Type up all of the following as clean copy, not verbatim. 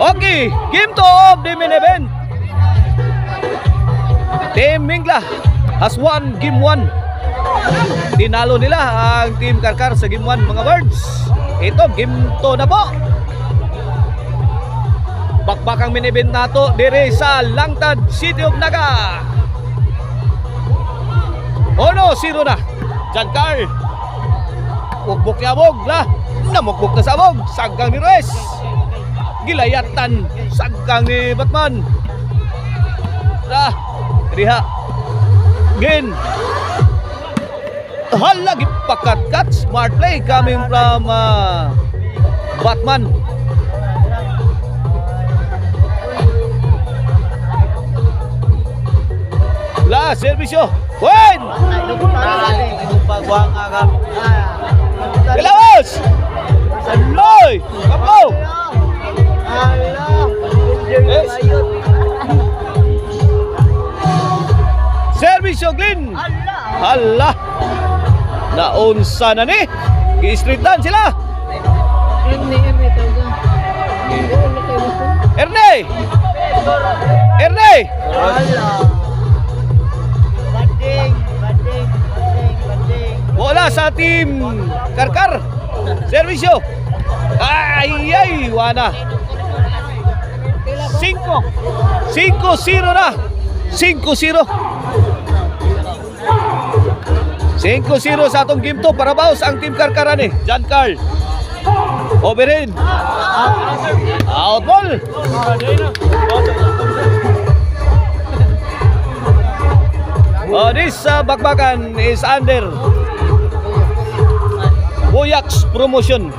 Okay, game 2 of the main event. Team Mingla has won game 1. Tinalo nila ang Team Karkar sa game 1 mga birds. Ito, game 2 na po. Bakbakang main event nato dire sa Langtad, City of Naga. 1-0 na. Jankar. Bugbok ni Abog la. Namugbok na sa Abog. Saggang ni Ruiz. Gilayatan. Saggang ni Batman. Dah. Riha. Gin. Halagi pakat-kat. Smart play coming from Batman. La, servisyo. Win! Galawas! Aloy! Kapo! Yes. Servisyo, Glenn! Hala! Naunsa na ni! Gi-streetan sila! Erne! Erne! Bola sa Team Karkar. Servisyo. Ay, wana. 5-0 na. 5-0. 5-0 sa atong game 2 para baos ang Team Karkaran eh. John Carl. Overhead. Out ball. This bakbakan is under Boyax Promotion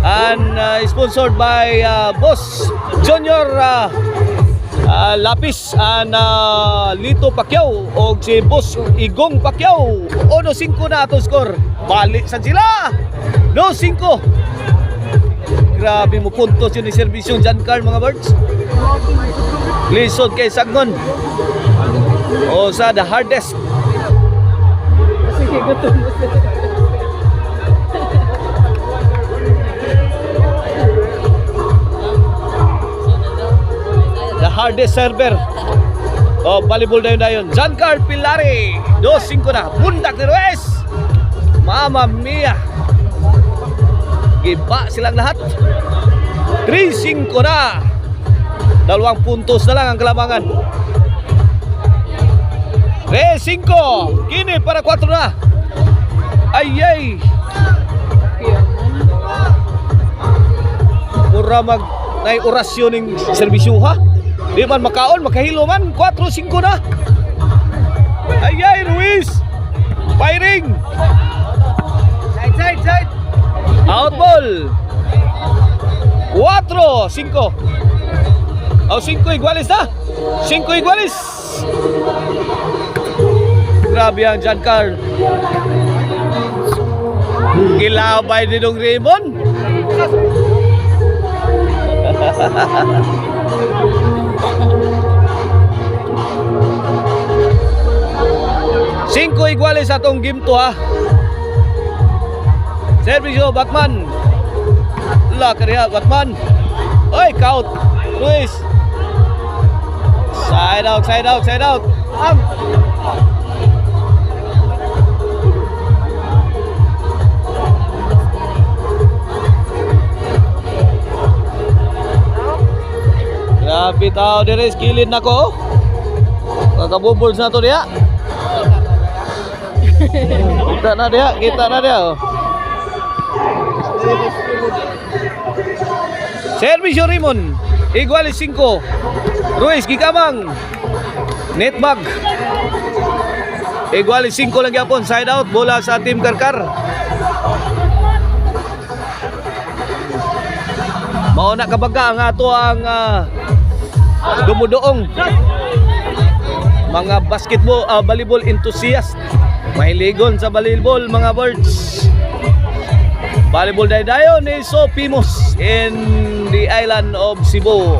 and sponsored by Boss Junior Lapis and Lito Pacquiao o si Boss Igong Pacquiao. 1-5 na atong score. Balik sa sila. 2-5. Grabe mo puntos yun ni servisyon John Carl mga birds. Lisod kay Sagnon. O sa the hardest. The hardest server o volleyball dayon. John Carl Pilari. 2-5 na. Bundak ni Ruiz. Mama mia. Giba silang lahat. 3-5 na. 2 puntos na lang ang kalamangan. 3-5. Kini para 4 na. Ay. Mura mag nay orasyon ning serbisyo ha. Di man makaon, makahilo man. 4-5 na. Ay, Ruiz. Firing. Side. Out ball. 4-5. 5 iguales na. 5 iguales. Grabe ang John Carl. Gilabay din ng Raymond. Cinco iguales atong game to ha. Servisyo Batman. La kariya Batman. Oy, count. Luis. Side out. Grabe tao dire skillin nako. Kakabubols na to diya. Kita na dia. Servisyo Raymond. Igual 5. Ruiz gikamang. Netbag. Igual 5 lang yapon. Side out. Bola sa Team Karkar. Mauna kabaga ang ato ang dumudoong mga basketball, volleyball enthusiast. Mahiligon sa volleyball mga birds. Volleyball dayon is so famous in the island of Cebu.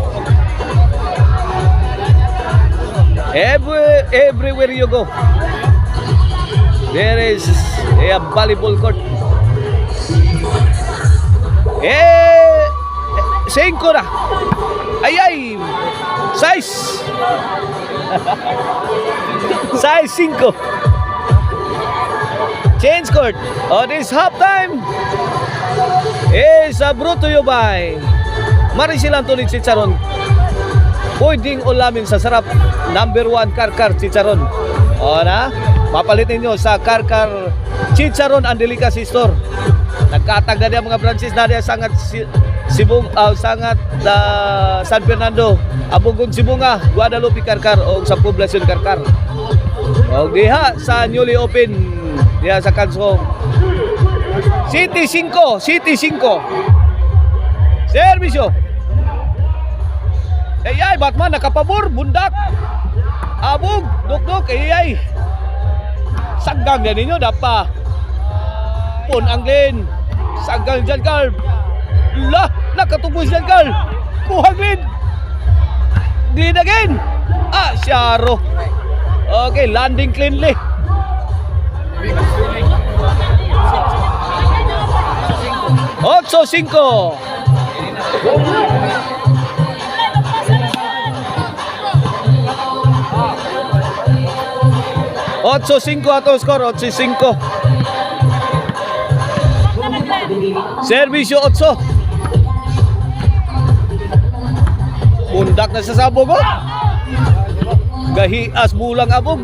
Everywhere you go, there is a volleyball court. 5 na. Ay. Size. Size 5. Change court. This halftime is brought to you by Marisilang Tulig Chicharon. Pwedeng ulamin sa sarap. Number 1 Karkar Chicharon. Na, papalitin nyo sa Karkar Chicharon and Delicacy Store. Nagkatag na diya mga branches na diya sangat sangat San Fernando, Abugon Sibunga, Guadalupe Karkar o sa Poblacion Karkar. O diha sa newly open diha sa Kansong City 5. Servisyo. Ay, Batman nakapabor, bundak. Abog, duk-duk, ay. Saggang yan ninyo, dapa. Pun Anglin. Saggang dyan, Carl. Nakatubos dyan, Carl. Kuha Glin. Glin again. Syaro. Okay, landing cleanly. Otso 5. 8-5 atong score, 8-5. Servisyo 8. Pundak na sa sabog, gahias bulang abog.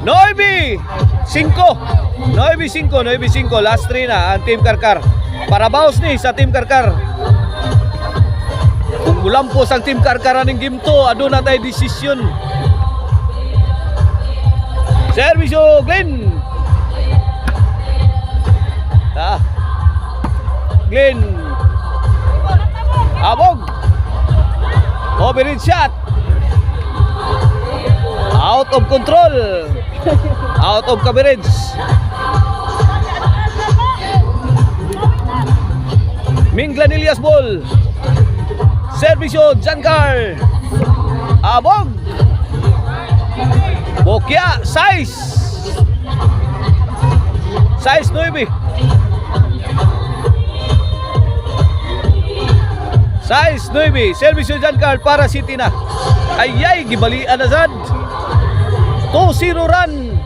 9-5. Last 3 na ang Team Karkar. Para bawas ni sa Team Karkar. Kung mulampos ang Team Karkar aning game to, adun na tayo desisyon. Servisyo Glenn. Glenn. Abog. Overhead shot. Out of control. Out of coverage. Minglan Elias ball. Servisyo Jankar. Abog. Bokya, size 9. Size 9. Servisyo Jankar para City na. Ayay, gibalian na sad. 2-0 run.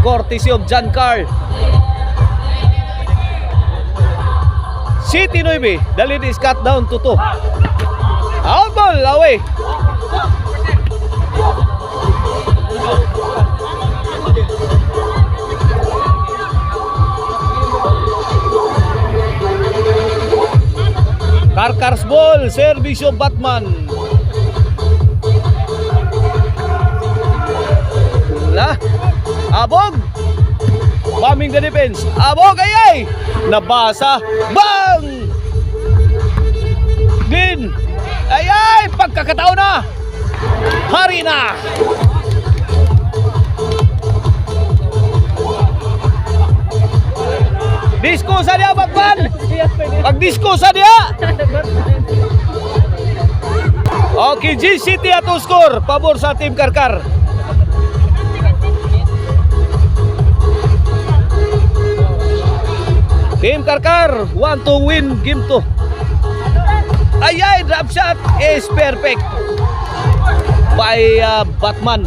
Courtesy of Jankar. City 9. The lead is cut down to 2. Out ball, away. Karkar's ball, servisyo Batman. Abog. Bombing the defense. Abog, ayay. Nabasa. Bang! Glin. Ayay, pagkakataon na. Hari na. Disco sa dia, Batman. Pag-disco sa dia. Okay, G-City ato score. Pabor sa Team Karkar. Team Karkar want to win game 2. Ayay, drop shot is perfect by Batman.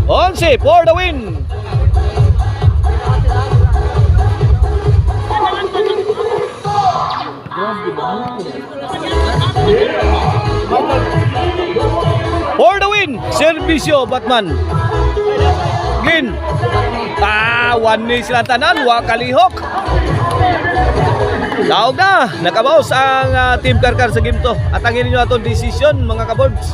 Onse for the win. For the win, servisyo Batman. Gin. 1-0 sila tanan, wa kalihok. Daog na, nakabawas ang Team Karkar sa game to. At ang ninyo atong decision mga kaborbs.